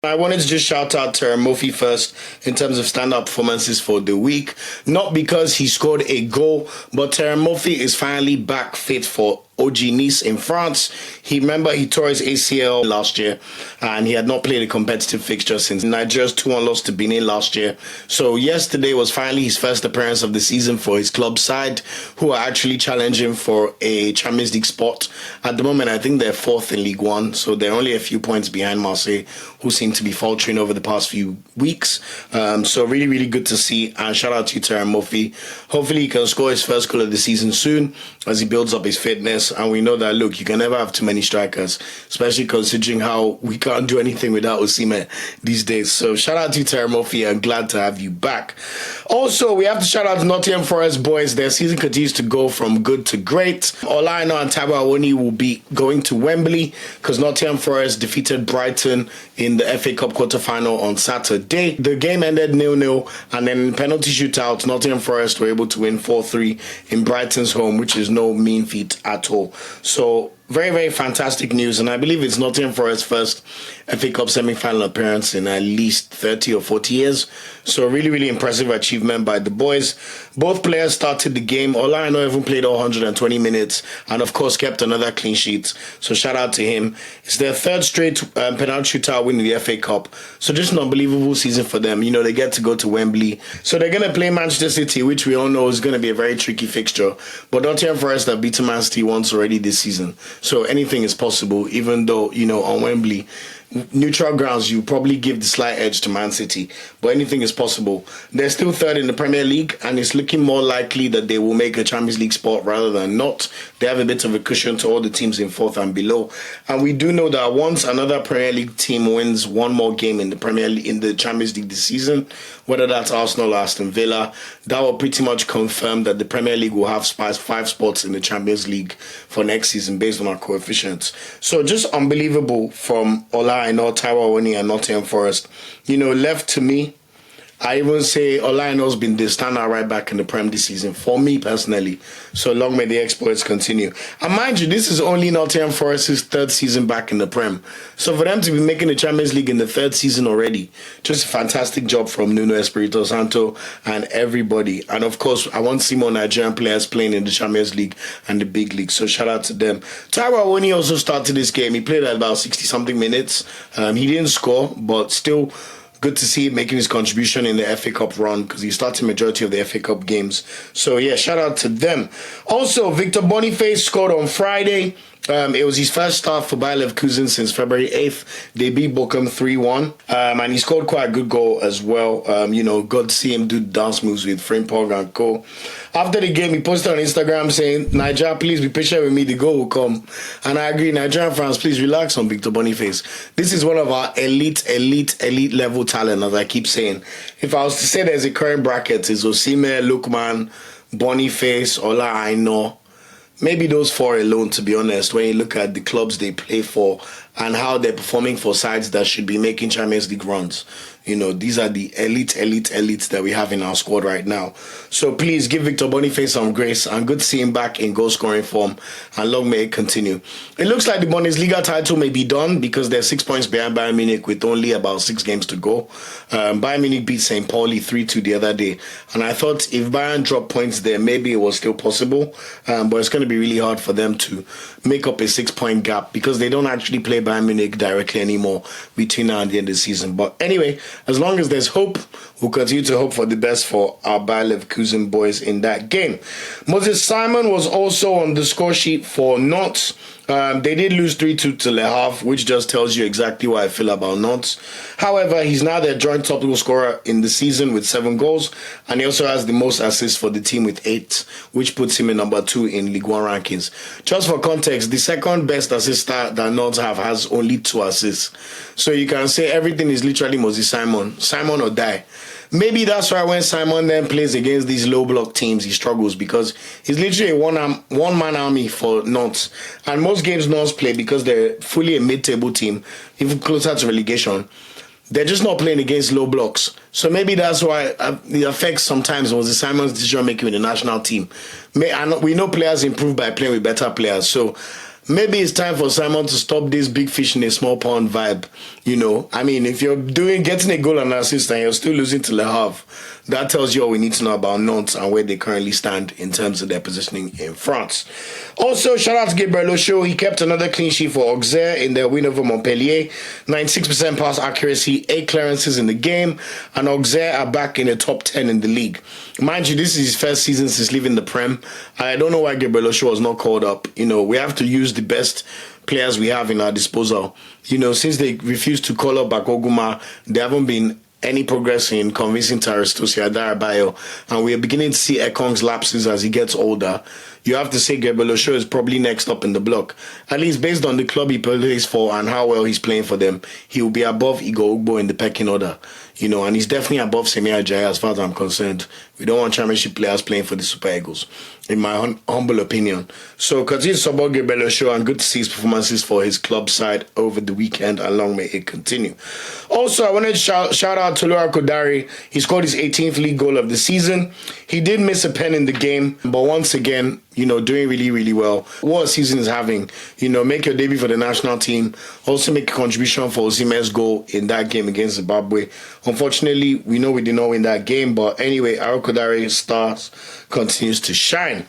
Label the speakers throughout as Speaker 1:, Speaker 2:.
Speaker 1: I wanted to just shout out to Murphy first in terms of stand-up performances for the week. Not because he scored a goal, but Murphy is finally back fit for OG Nice in France. He tore his ACL last year and he had not played a competitive fixture since Nigeria's 2-1 loss to Benin last year. So yesterday was finally his first appearance of the season for his club side, who are actually challenging for a Champions League spot. At the moment, I think they're fourth in League One, so they're only a few points behind Marseille, who seem to be faltering over the past few weeks. So really, really good to see. And shout out to you, Murphy. Hopefully he can score his first goal of the season soon as he builds up his fitness. And we know that, look, you can never have too many strikers, especially considering how we can't do anything without Osimhen these days. So shout out to you, Murphy. I'm glad to have you back. Also, we have to shout out to Nottingham Forest boys. Their season continues to go from good to great. Ola Aina and Taiwo Awoniyi will be going to Wembley because Nottingham Forest defeated Brighton in the FA Cup quarter-final on Saturday. The game ended 0-0, and then in penalty shootout, Nottingham Forest were able to win 4-3 in Brighton's home, which is no mean feat at all. So very, very fantastic news, and I believe it's Nottingham Forest's first FA Cup semi-final appearance in at least 30 or 40 years. So really, really impressive achievement by the boys. Both players started the game. Ola Aina even played all 120 minutes and, of course, kept another clean sheet. So shout out to him. It's their third straight penalty shootout win in the FA Cup. So just an unbelievable season for them. You know, they get to go to Wembley. So they're going to play Manchester City, which we all know is going to be a very tricky fixture. But Nottingham Forest have beaten Man City once already this season. So anything is possible, even though, you know, on Wembley, neutral grounds, you probably give the slight edge to Man City, but anything is possible. They're still third in the Premier League, and it's looking more likely that they will make a Champions League spot rather than not. They have a bit of a cushion to all the teams in fourth and below, and we do know that once another Premier League team wins one more game in the Premier League, in the Champions League this season, whether that's Arsenal or Aston Villa, that will pretty much confirm that the Premier League will have 5 spots in the Champions League for next season based on our coefficients. So just unbelievable from Ola Aina, Taiwo Awoniyi and Nottingham Forest. You know, left to me, I even say Ola Aina's been the standout right back in the Prem this season, for me personally. So long may the exploits continue. And mind you, this is only Nottingham Forest's third season back in the Prem. So for them to be making the Champions League in the third season already, just a fantastic job from Nuno Espirito Santo and everybody. And of course, I want to see more Nigerian players playing in the Champions League and the big league. So shout out to them. Taiwo Awoniyi also started this game. He played at about 60-something minutes. He didn't score, but still good to see him making his contribution in the FA Cup run because he started majority of the FA Cup games. So yeah, shout out to them. Also, Victor Boniface scored on Friday. It was his first start for Bayer Leverkusen since February 8th. They beat Bochum 3-1. And he scored quite a good goal as well. You know, got to see him do dance moves with Frimpong and co. After the game, he posted on Instagram saying, Nigeria, please be patient with me. The goal will come. And I agree. Nigerian fans, please relax on Victor Boniface. This is one of our elite level talent, as I keep saying. If I was to say there's a current bracket, it's Osimhen, Lookman, Boniface, Ola Aina. Maybe those 4 alone, to be honest, when you look at the clubs they play for and how they're performing for sides that should be making Champions League runs. You know, these are the elites that we have in our squad right now. So please give Victor Boniface some grace, and good to see him back in goal scoring form, and long may it continue. It looks like the Bundesliga title may be done because they're 6 points behind Bayern Munich with only about 6 games to go. Bayern Munich beat St. Pauli 3-2 the other day, and I thought if Bayern dropped points there, maybe it was still possible, but it's going to be really hard for them to make up a 6-point gap because they don't actually play Bayern Munich directly anymore between now and the end of the season. But anyway, as long as there's hope, we'll continue to hope for the best for our Bayer Leverkusen boys in that game. Moses Simon was also on the score sheet for Nantes. They did lose 3-2 to Le Havre, which just tells you exactly what I feel about Nantes. However, he's now their joint top goal scorer in the season with 7 goals, and he also has the most assists for the team with 8, which puts him in number 2 in Ligue 1 rankings. Just for context, the second best assister that Nantes have has only 2 assists. So you can say everything is literally Moses Simon. Simon or die. Maybe that's why when Simon then plays against these low block teams, he struggles because he's literally a one-man army for Nantes. And most games Nantes play, because they're fully a mid-table team, even closer to relegation, they're just not playing against low blocks. So maybe that's why it affects sometimes was Simon's decision-making with the national team. We know players improve by playing with better players. So maybe it's time for Simon to stop this big fish in a small pond vibe. You know, I mean, if you're getting a goal and an assist and you're still losing to Le Havre, that tells you all we need to know about Nantes and where they currently stand in terms of their positioning in France. Also, shout out to Gabriel Ocho. He kept another clean sheet for Auxerre in their win over Montpellier. 96% pass accuracy, 8 clearances in the game, and Auxerre are back in the top 10 in the league. Mind you, this is his first season since leaving the Prem. I don't know why Gabriel Ocho was not called up. You know, we have to use the best players we have in our disposal. You know, since they refused to call up Bakoguma, there haven't been any progress in convincing Taristosi Adarabayo, and we are beginning to see Ekong's lapses as he gets older. You have to say Gabriel Ocho is probably next up in the block. At least based on the club he plays for and how well he's playing for them, he will be above Igor Ugbo in the pecking order. You know, and he's definitely above Semi Ajayi as far as I'm concerned. We don't want championship players playing for the Super Eagles, in my humble opinion. So continue to support Gabriel Ocho, and good to see his performances for his club side over the weekend, and long may it continue. Also, I wanted to shout out to Laura Kodari. He scored his 18th league goal of the season. He did miss a pen in the game, but once again, you know, doing really, really well. What a season is having. You know, make your debut for the national team. Also make a contribution for Osimhen's goal in that game against Zimbabwe. Unfortunately, we know we did not win that game, but anyway, Arokodare stars continues to shine.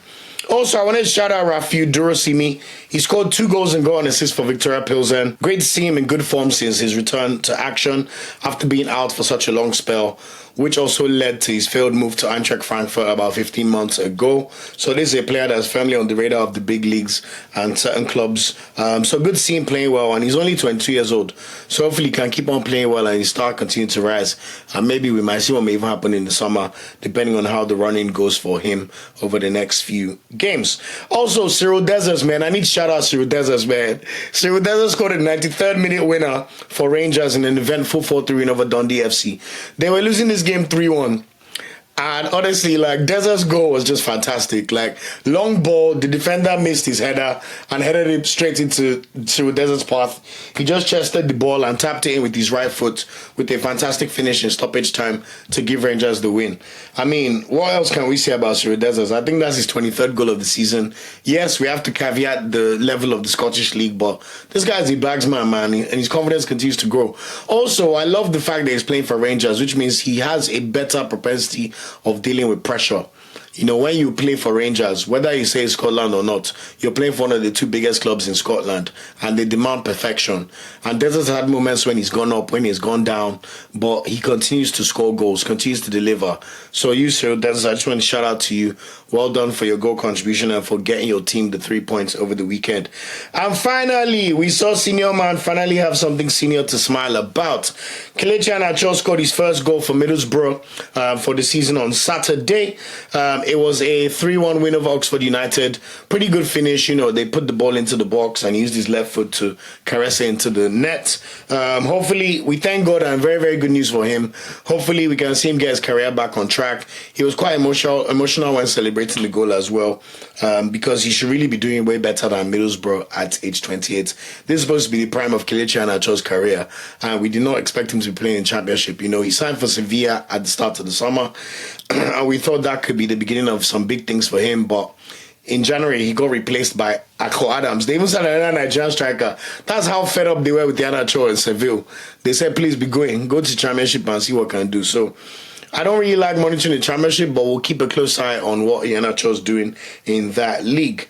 Speaker 1: Also, I wanted to shout out Rafiu Durosimi. He scored 2 goals and got an assist for Victoria Pilsen. Great to see him in good form since his return to action after being out for such a long spell, which also led to his failed move to Eintracht Frankfurt about 15 months ago. So this is a player that's firmly on the radar of the big leagues and certain clubs. So good to see him playing well, and he's only 22 years old. So hopefully he can keep on playing well and his star continue to rise. And maybe we might see what may even happen in the summer, depending on how the running goes for him over the next few games. Also, Cyriel Dessers, man. I need to shout out Cyriel Dessers, man. Cyriel Dessers scored a 93rd minute winner for Rangers in an eventful 4-3 win over Dundee FC. They were losing this game 3-1. And honestly, like, Dessers' goal was just fantastic. Like, long ball, the defender missed his header and headed it straight into Dessers' path. He just chested the ball and tapped it in with his right foot with a fantastic finish in stoppage time to give Rangers the win. I mean, what else can we say about Cyriel Dessers? I think that's his 23rd goal of the season. Yes, we have to caveat the level of the Scottish League, but this guy's a bagsman, man, and his confidence continues to grow. Also, I love the fact that he's playing for Rangers, which means he has a better propensity of dealing with pressure. You know, when you play for Rangers, whether you say Scotland or not, you're playing for one of the 2 biggest clubs in Scotland, and they demand perfection. And Dessers had moments when he's gone up, when he's gone down, but he continues to score goals, continues to deliver. So you, Cyriel Dessers, I just want to shout out to you. Well done for your goal contribution and for getting your team the 3 points over the weekend. And finally, we saw Senior Man finally have something senior to smile about. Kelechi Iheanacho scored his first goal for Middlesbrough for the season on Saturday. It was a 3-1 win over Oxford United. Pretty good finish. You know, they put the ball into the box and he used his left foot to caress it into the net. Hopefully, we thank God, and very, very good news for him. Hopefully, we can see him get his career back on track. He was quite emotional when celebrating the goal as well, because he should really be doing way better than Middlesbrough at age 28. This is supposed to be the prime of Kelechi Iheanacho's career, and we did not expect him to be playing in Championship. You know, he signed for Sevilla at the start of the summer, and we thought that could be the beginning of some big things for him, but in January, he got replaced by Akko Adams. They even said another Nigerian striker. That's how fed up they were with Iheanacho in Seville. They said, please be going. Go to Championship and see what can do. So I don't really like monitoring the Championship, but we'll keep a close eye on what Iheanacho is doing in that league.